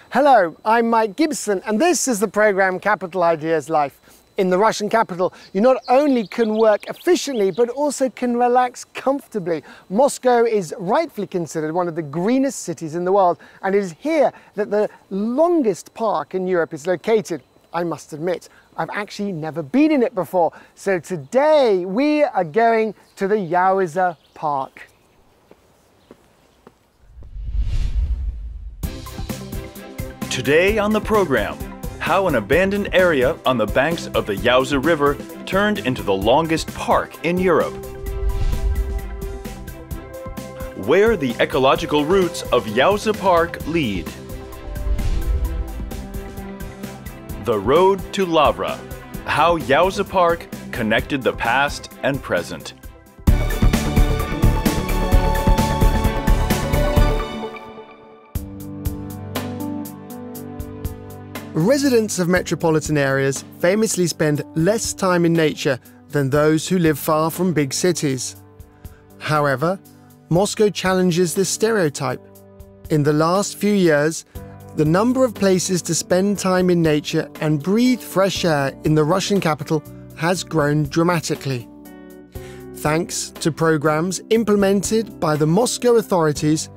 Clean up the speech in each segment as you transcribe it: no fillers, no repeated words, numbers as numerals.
Hello, I'm Mike Gibson, and this is the program Capital Ideas Life. In the Russian capital, you not only can work efficiently, but also can relax comfortably. Moscow is rightfully considered one of the greenest cities in the world, and it is here that the longest park in Europe is located. I must admit, I've actually never been in it before. So today we are going to the Yauza Park. Today on the program, how an abandoned area on the banks of the Yauza River turned into the longest park in Europe. Where the ecological roots of Yauza Park lead. The road to Lavra, how Yauza Park connected the past and present. Residents of metropolitan areas famously spend less time in nature than those who live far from big cities. However, Moscow challenges this stereotype. In the last few years, the number of places to spend time in nature and breathe fresh air in the Russian capital has grown dramatically. Thanks to programs implemented by the Moscow authorities,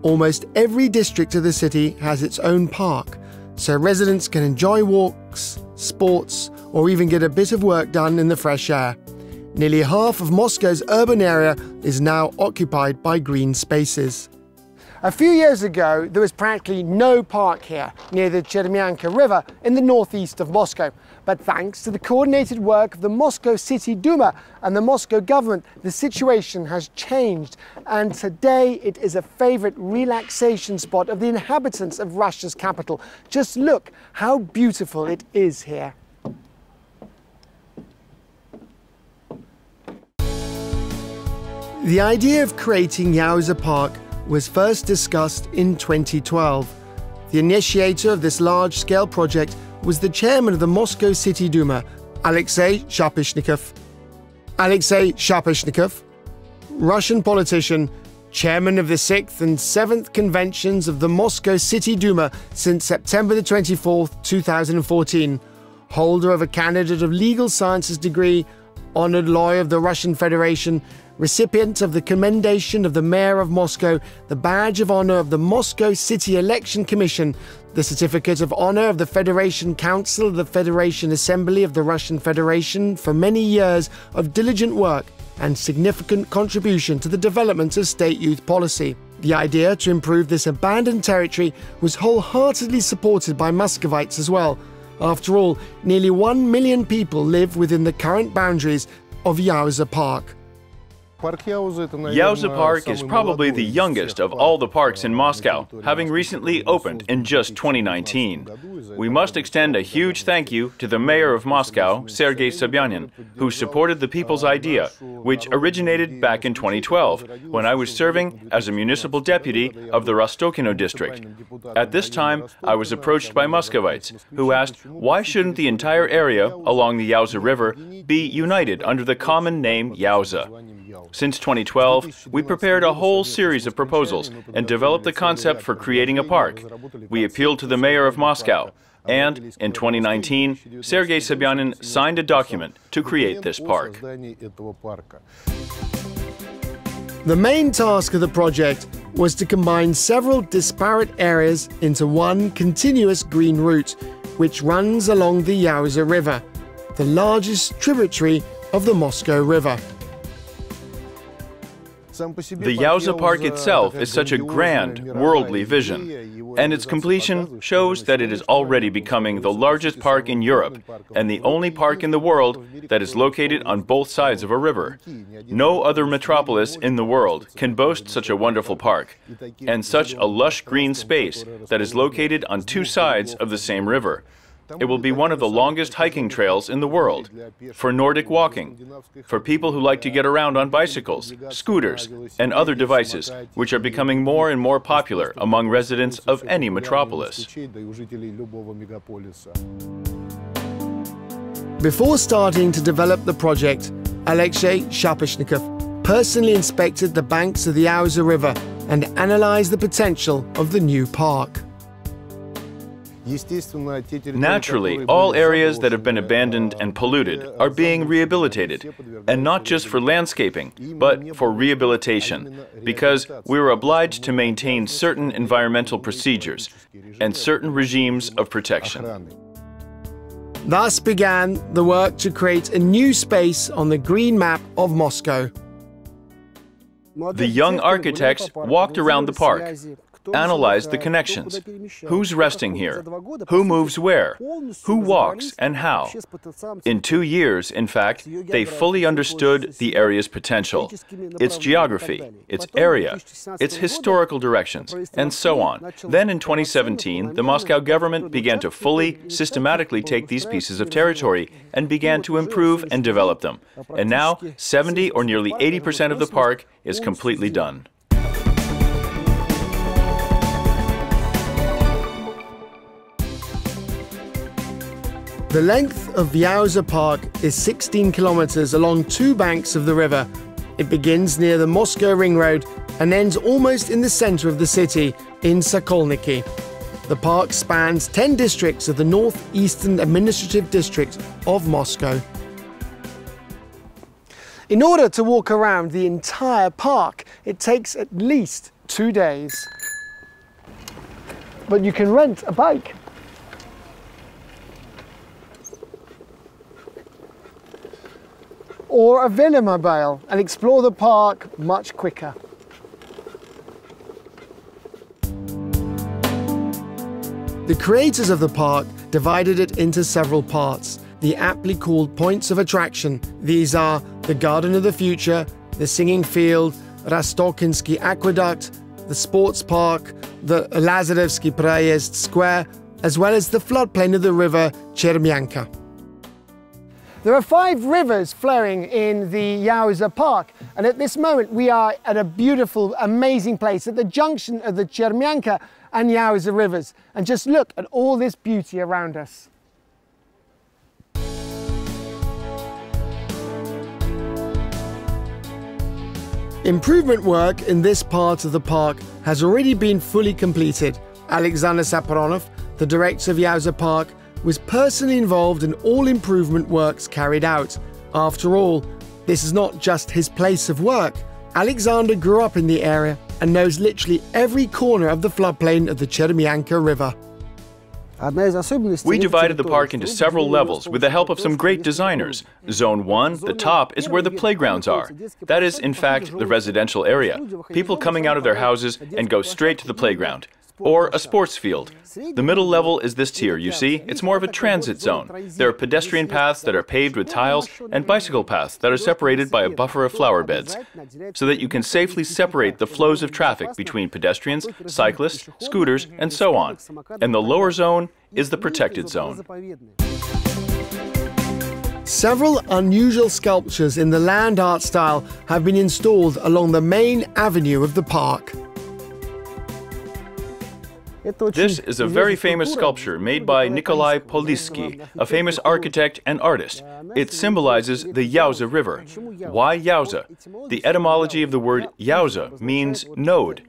almost every district of the city has its own park, so residents can enjoy walks, sports, or even get a bit of work done in the fresh air. Nearly half of Moscow's urban area is now occupied by green spaces. A few years ago, there was practically no park here near the Cheremyanka River in the northeast of Moscow. But thanks to the coordinated work of the Moscow City Duma and the Moscow government, the situation has changed. And today it is a favorite relaxation spot of the inhabitants of Russia's capital. Just look how beautiful it is here. The idea of creating Yauza Park was first discussed in 2012. The initiator of this large-scale project was the chairman of the Moscow City Duma, Alexei Shapeshnikov. Alexei Shapeshnikov, Russian politician, chairman of the 6th and 7th conventions of the Moscow City Duma since September the 24th, 2014, holder of a candidate of legal sciences degree, honored lawyer of the Russian Federation, recipient of the Commendation of the Mayor of Moscow, the Badge of Honor of the Moscow City Election Commission, the Certificate of Honor of the Federation Council of the Federation Assembly of the Russian Federation for many years of diligent work and significant contribution to the development of state youth policy. The idea to improve this abandoned territory was wholeheartedly supported by Muscovites as well. After all, nearly 1 million people live within the current boundaries of Yauza Park. Yauza Park is probably the youngest of all the parks in Moscow, having recently opened in just 2019. We must extend a huge thank you to the mayor of Moscow, Sergei Sobyanin, who supported the people's idea, which originated back in 2012, when I was serving as a municipal deputy of the Rostokino district. At this time, I was approached by Muscovites, who asked why shouldn't the entire area along the Yauza River be united under the common name Yauza. Since 2012, we prepared a whole series of proposals and developed the concept for creating a park. We appealed to the mayor of Moscow, and in 2019, Sergei Sobyanin signed a document to create this park. The main task of the project was to combine several disparate areas into one continuous green route, which runs along the Yauza River, the largest tributary of the Moscow River. The Yauza Park itself is such a grand, worldly vision, and its completion shows that it is already becoming the largest park in Europe and the only park in the world that is located on both sides of a river. No other metropolis in the world can boast such a wonderful park and such a lush green space that is located on two sides of the same river. It will be one of the longest hiking trails in the world, for Nordic walking, for people who like to get around on bicycles, scooters, and other devices, which are becoming more and more popular among residents of any metropolis. Before starting to develop the project, Alexei Shapeshnikov personally inspected the banks of the Yauza River and analyzed the potential of the new park. Naturally, all areas that have been abandoned and polluted are being rehabilitated, and not just for landscaping, but for rehabilitation, because we were obliged to maintain certain environmental procedures and certain regimes of protection. Thus began the work to create a new space on the green map of Moscow. The young architects walked around the park, analyzed the connections. Who's resting here? Who moves where? Who walks and how? In 2 years, in fact, they fully understood the area's potential, its geography, its area, its historical directions, and so on. Then in 2017, the Moscow government began to fully, systematically take these pieces of territory and began to improve and develop them. And now, 70 or nearly 80% of the park is completely done. The length of Yauza Park is 16 kilometers along 2 banks of the river. It begins near the Moscow Ring Road and ends almost in the center of the city, in Sokolniki. The park spans 10 districts of the northeastern administrative district of Moscow. In order to walk around the entire park, it takes at least 2 days. But you can rent a bike. Or a velomobile and explore the park much quicker. The creators of the park divided it into several parts, the aptly called points of attraction. These are the Garden of the Future, the Singing Field, Rastokinsky Aqueduct, the Sports Park, the Lazarevsky Prayezd Square, as well as the floodplain of the river Chermyanka. There are 5 rivers flowing in the Yauza Park, and at this moment we are at a beautiful, amazing place at the junction of the Chermyanka and Yauza rivers. And just look at all this beauty around us. Improvement work in this part of the park has already been fully completed. Alexander Saparonov, the director of Yauza Park, was personally involved in all improvement works carried out. After all, this is not just his place of work. Alexander grew up in the area and knows literally every corner of the floodplain of the Chermyanka River. We divided the park into several levels with the help of some great designers. Zone 1, the top, is where the playgrounds are. That is, in fact, the residential area. People coming out of their houses and go straight to the playground. Or a sports field. The middle level is this tier, you see? It's more of a transit zone. There are pedestrian paths that are paved with tiles and bicycle paths that are separated by a buffer of flower beds, so that you can safely separate the flows of traffic between pedestrians, cyclists, scooters, and so on. And the lower zone is the protected zone. Several unusual sculptures in the land art style have been installed along the main avenue of the park. This is a very famous sculpture made by Nikolai Polissky, a famous architect and artist. It symbolizes the Yauza River. Why Yauza? The etymology of the word Yauza means node.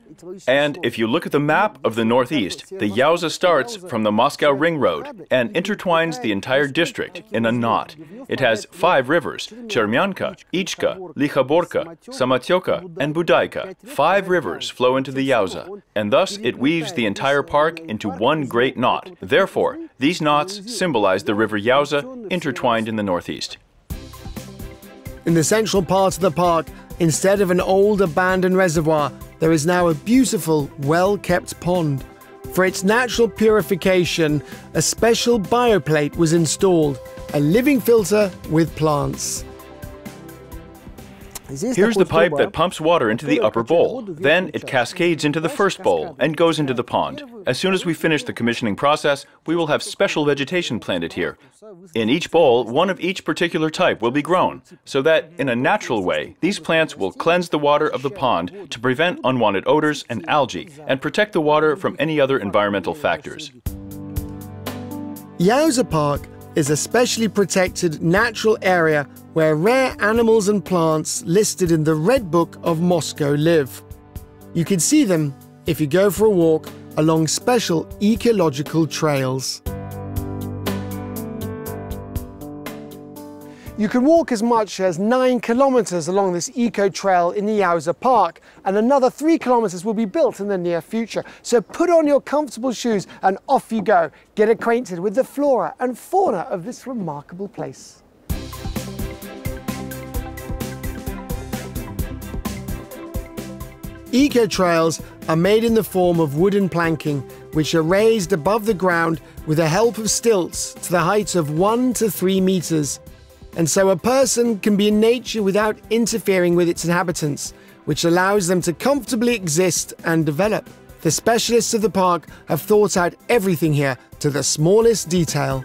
And if you look at the map of the Northeast, the Yauza starts from the Moscow Ring Road and intertwines the entire district in a knot. It has 5 rivers: Chermyanka, Ichka, Likhaborka, Samatyoka, and Budayka. 5 rivers flow into the Yauza, and thus it weaves the entire park into one great knot. Therefore, these knots symbolize the river Yauza intertwined in the Northeast. In the central part of the park, instead of an old abandoned reservoir, there is now a beautiful, well-kept pond. For its natural purification, a special bioplate was installed, a living filter with plants. Here's the pipe that pumps water into the upper bowl. Then it cascades into the first bowl and goes into the pond. As soon as we finish the commissioning process, we will have special vegetation planted here. In each bowl, one of each particular type will be grown, so that, in a natural way, these plants will cleanse the water of the pond to prevent unwanted odors and algae and protect the water from any other environmental factors. Yauza Park is a specially protected natural area where rare animals and plants listed in the Red Book of Moscow live. You can see them if you go for a walk along special ecological trails. You can walk as much as 9 kilometers along this eco trail in the Yauza Park, and another 3 kilometers will be built in the near future. So put on your comfortable shoes and off you go. Get acquainted with the flora and fauna of this remarkable place. Eco trails are made in the form of wooden planking, which are raised above the ground with the help of stilts to the height of 1 to 3 meters. And so a person can be in nature without interfering with its inhabitants, which allows them to comfortably exist and develop. The specialists of the park have thought out everything here to the smallest detail.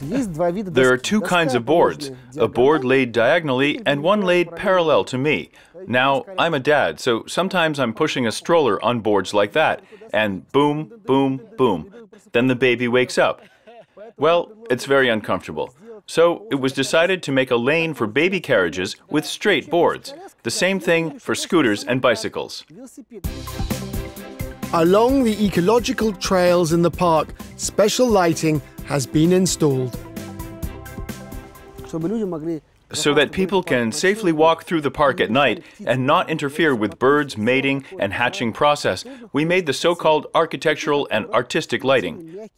There are 2 kinds of boards, a board laid diagonally and one laid parallel to me. Now, I'm a dad, so sometimes I'm pushing a stroller on boards like that, and boom, boom, boom. Then the baby wakes up. Well, it's very uncomfortable. So it was decided to make a lane for baby carriages with straight boards. The same thing for scooters and bicycles. Along the ecological trails in the park, special lighting has been installed. So that people can safely walk through the park at night and not interfere with birds' mating and hatching process, we made the so-called architectural and artistic lighting.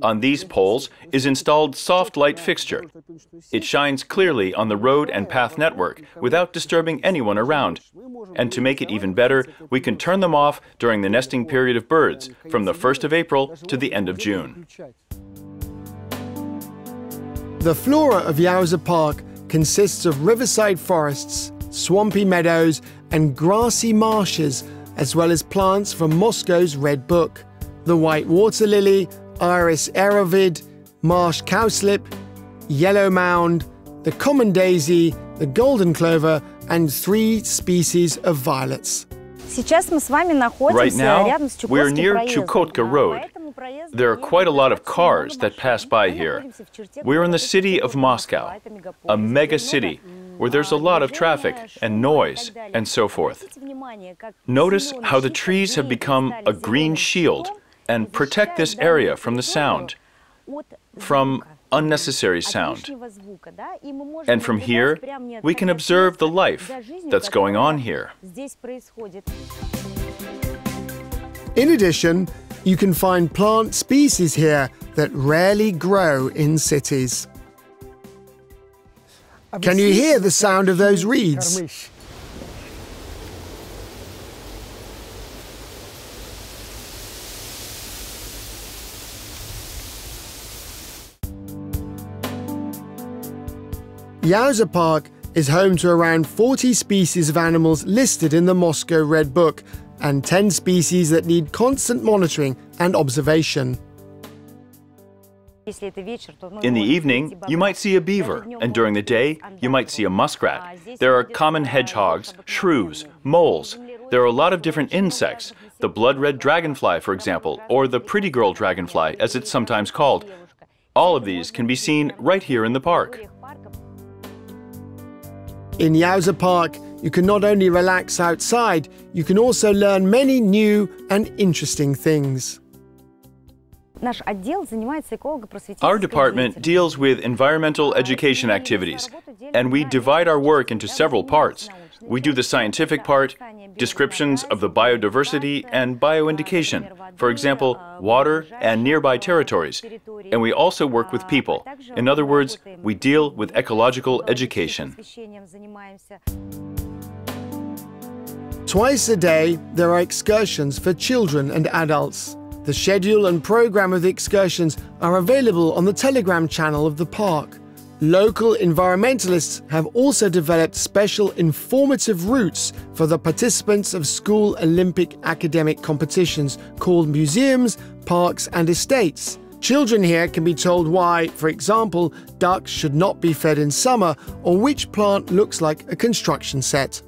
On these poles is installed soft light fixture. It shines clearly on the road and path network without disturbing anyone around. And to make it even better, we can turn them off during the nesting period of birds, from the 1st of April to the end of June. The flora of Yauza Park consists of riverside forests, swampy meadows, and grassy marshes, as well as plants from Moscow's Red Book: the white water lily, Iris aerovid, marsh cowslip, yellow mound, the common daisy, the golden clover, and 3 species of violets. Right now, we're near Chukotka Road. There are quite a lot of cars that pass by here. We're in the city of Moscow, a mega city where there's a lot of traffic and noise and so forth. Notice how the trees have become a green shield and protect this area from the sound, from unnecessary sound. And from here, we can observe the life that's going on here. In addition, you can find plant species here that rarely grow in cities. Can you hear the sound of those reeds? Yauza Park is home to around 40 species of animals listed in the Moscow Red Book, and 10 species that need constant monitoring and observation. In the evening, you might see a beaver, and during the day, you might see a muskrat. There are common hedgehogs, shrews, moles. There are a lot of different insects, the blood-red dragonfly, for example, or the pretty girl dragonfly, as it's sometimes called. All of these can be seen right here in the park. In Yauza Park, you can not only relax outside, you can also learn many new and interesting things. Our department deals with environmental education activities, and we divide our work into several parts. We do the scientific part, descriptions of the biodiversity and bioindication, for example, water and nearby territories. And we also work with people. In other words, we deal with ecological education. Twice a day, there are excursions for children and adults. The schedule and program of the excursions are available on the Telegram channel of the park. Local environmentalists have also developed special informative routes for the participants of school Olympic academic competitions called museums, parks and estates. Children here can be told why, for example, ducks should not be fed in summer, or which plant looks like a construction set.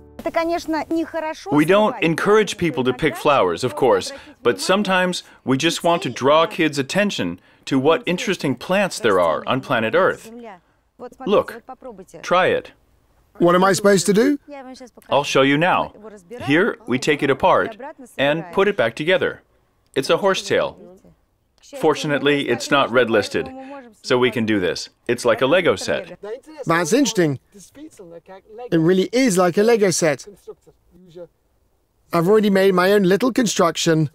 We don't encourage people to pick flowers, of course, but sometimes we just want to draw kids' attention to what interesting plants there are on planet Earth. Look, try it. What am I supposed to do? I'll show you now. Here, we take it apart and put it back together. It's a horsetail. Fortunately, it's not red listed, so we can do this. It's like a Lego set. That's interesting. It really is like a Lego set. I've already made my own little construction.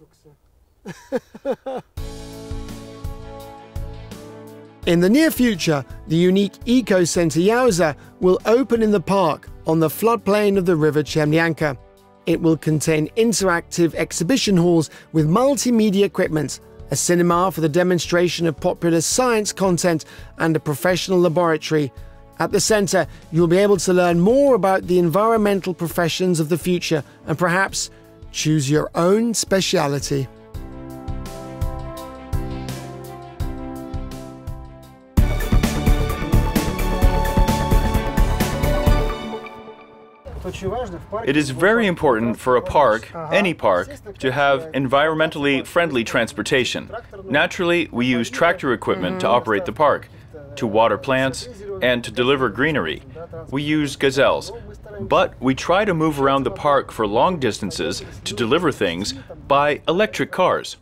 In the near future, the unique Eco Centre Yauza will open in the park on the floodplain of the River Chemnianka. It will contain interactive exhibition halls with multimedia equipment, a cinema for the demonstration of popular science content, and a professional laboratory. At the centre, you'll be able to learn more about the environmental professions of the future and perhaps choose your own speciality. It is very important for a park, any park, to have environmentally friendly transportation. Naturally, we use tractor equipment to operate the park, to water plants, and to deliver greenery. We use gazelles. But we try to move around the park for long distances to deliver things by electric cars.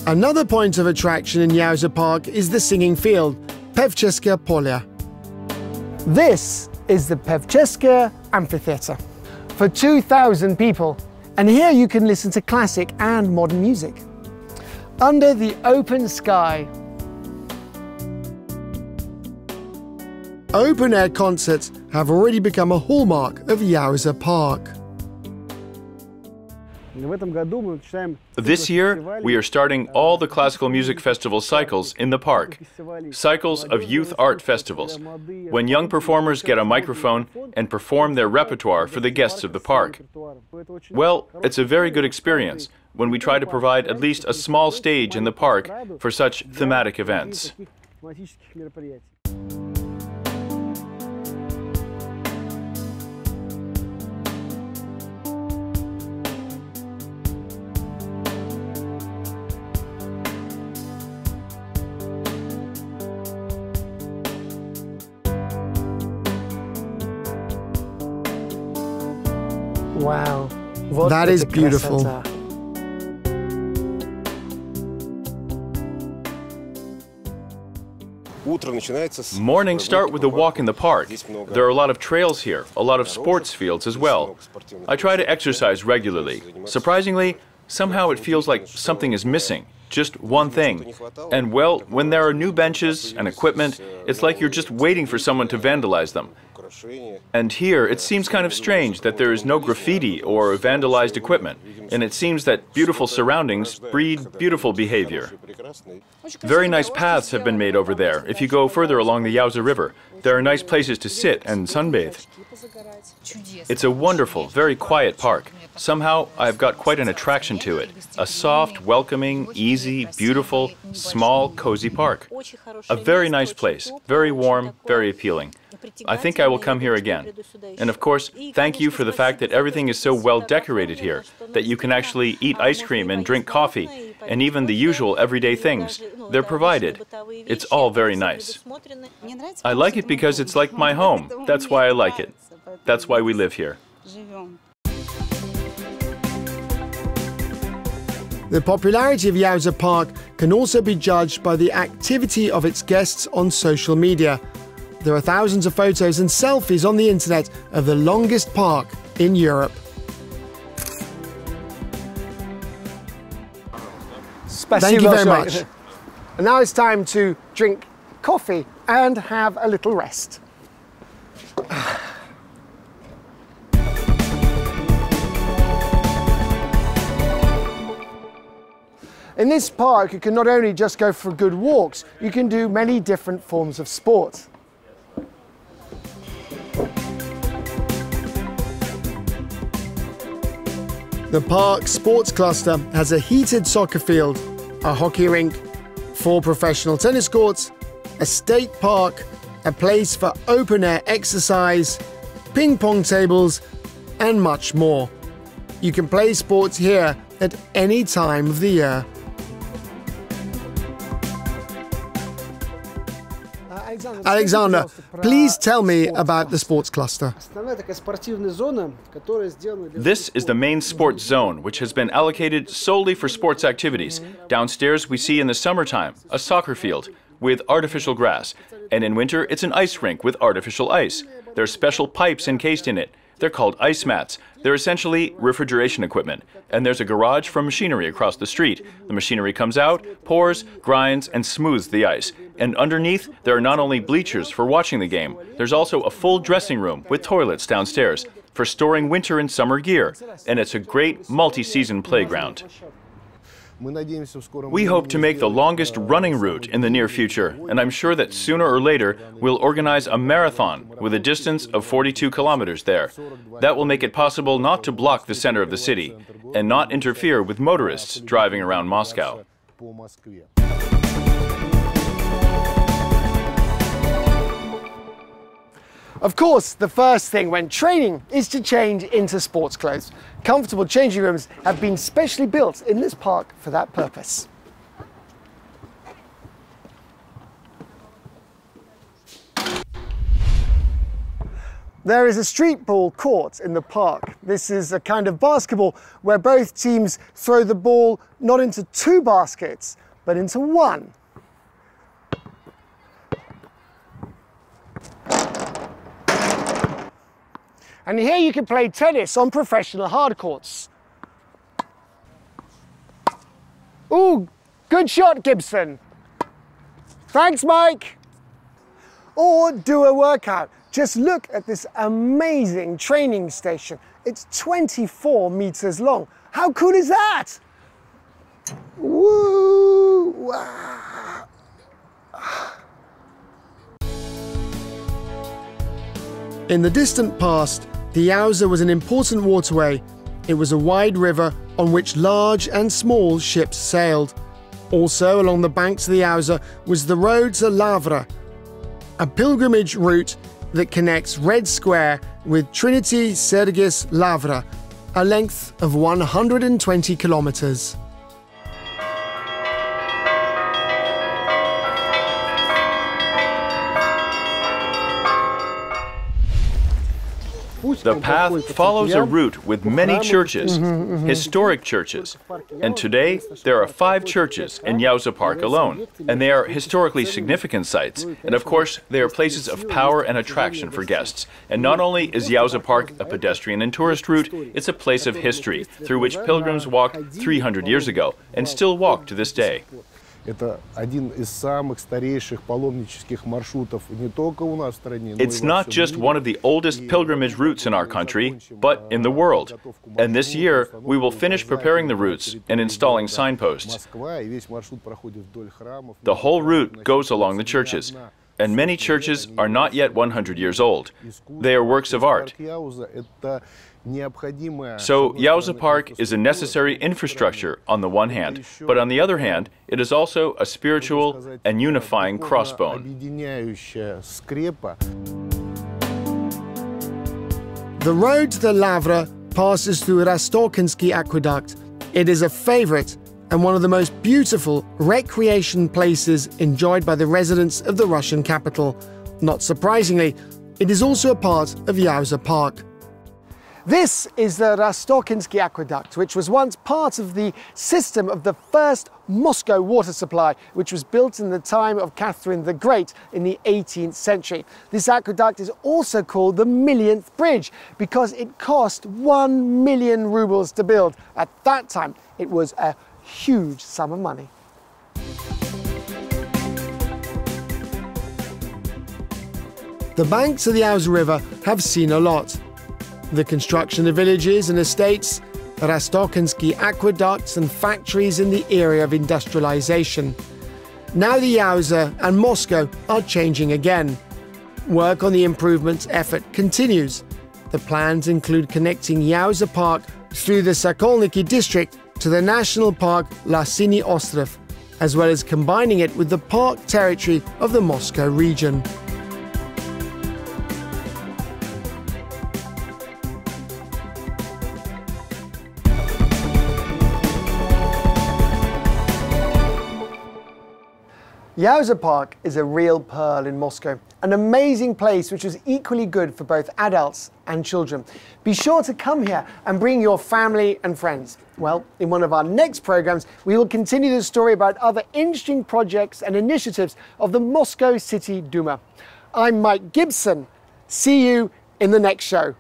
Another point of attraction in Yauza Park is the singing field, Pevcheska Polya. This is the Pevcheska Amphitheatre for 2,000 people, and here you can listen to classic and modern music. Under the open sky. Open-air concerts have already become a hallmark of Yauza Park. This year, we are starting all the classical music festival cycles in the park, cycles of youth art festivals, when young performers get a microphone and perform their repertoire for the guests of the park. Well, it's a very good experience when we try to provide at least a small stage in the park for such thematic events. Wow, that is beautiful. Mornings start with a walk in the park. There are a lot of trails here, a lot of sports fields as well. I try to exercise regularly. Surprisingly, somehow it feels like something is missing, just one thing. And well, when there are new benches and equipment, it's like you're just waiting for someone to vandalize them. And here, it seems kind of strange that there is no graffiti or vandalized equipment, and it seems that beautiful surroundings breed beautiful behavior. Very nice paths have been made over there. If you go further along the Yauza River, there are nice places to sit and sunbathe. It's a wonderful, very quiet park. Somehow, I've got quite an attraction to it. A soft, welcoming, easy, beautiful, small, cozy park. A very nice place, very warm, very appealing. I think I will come here again. And of course, thank you for the fact that everything is so well decorated here, that you can actually eat ice cream and drink coffee, and even the usual everyday things. They're provided. It's all very nice. I like it because it's like my home. That's why I like it. That's why we live here. The popularity of Yauza Park can also be judged by the activity of its guests on social media. There are thousands of photos and selfies on the internet of the longest park in Europe. Thank you very much. And now it's time to drink coffee and have a little rest. In this park, you can not only just go for good walks, you can do many different forms of sport. The park's sports cluster has a heated soccer field, a hockey rink, 4 professional tennis courts, a state park, a place for open-air exercise, ping-pong tables, and much more. You can play sports here at any time of the year. Alexander, please tell me about the sports cluster. This is the main sports zone, which has been allocated solely for sports activities. Downstairs we see in the summertime a soccer field with artificial grass, and in winter it's an ice rink with artificial ice. There are special pipes encased in it. They're called ice mats. They're essentially refrigeration equipment. And there's a garage for machinery across the street. The machinery comes out, pours, grinds, and smooths the ice. And underneath, there are not only bleachers for watching the game, there's also a full dressing room with toilets downstairs for storing winter and summer gear. And it's a great multi-season playground. We hope to make the longest running route in the near future, and I'm sure that sooner or later we'll organize a marathon with a distance of 42 kilometers there. That will make it possible not to block the center of the city and not interfere with motorists driving around Moscow. Of course, the first thing when training is to change into sports clothes. Comfortable changing rooms have been specially built in this park for that purpose. There is a street ball court in the park. This is a kind of basketball where both teams throw the ball not into two baskets, but into one. And here you can play tennis on professional hard courts. Ooh, good shot, Gibson. Thanks, Mike. Or do a workout. Just look at this amazing training station. It's 24 meters long. How cool is that? Woo! Wow. In the distant past, the Yauza was an important waterway. It was a wide river on which large and small ships sailed. Also along the banks of the Yauza was the road to Lavra, a pilgrimage route that connects Red Square with Trinity Sergis Lavra, a length of 120 kilometers. The path follows a route with many churches, historic churches. And today, there are 5 churches in Yauza Park alone. And they are historically significant sites. And of course, they are places of power and attraction for guests. And not only is Yauza Park a pedestrian and tourist route, it's a place of history through which pilgrims walked 300 years ago and still walk to this day. It's not just one of the oldest pilgrimage routes in our country, but in the world. And this year, we will finish preparing the routes and installing signposts. The whole route goes along the churches, and many churches are not yet 100 years old. They are works of art. So Yauza Park is a necessary infrastructure on the one hand, but on the other hand, it is also a spiritual and unifying crossbone. The road to the Lavra passes through Rastokinsky Aqueduct. It is a favorite and one of the most beautiful recreation places enjoyed by the residents of the Russian capital. Not surprisingly, it is also a part of Yauza Park. This is the Rastokinsky Aqueduct, which was once part of the system of the first Moscow water supply, which was built in the time of Catherine the Great in the 18th century. This aqueduct is also called the Millionth Bridge because it cost 1 million rubles to build. At that time, it was a huge sum of money. The banks of the Yauza River have seen a lot. The construction of villages and estates, Rastokinsky aqueducts and factories in the era of industrialization. Now the Yauza and Moscow are changing again. Work on the improvements effort continues. The plans include connecting Yauza Park through the Sokolniki district to the national park Lasiny Ostrov, as well as combining it with the park territory of the Moscow region. Yauza Park is a real pearl in Moscow, an amazing place which is equally good for both adults and children. Be sure to come here and bring your family and friends. Well, in one of our next programs, we will continue the story about other interesting projects and initiatives of the Moscow City Duma. I'm Mike Gibson. See you in the next show.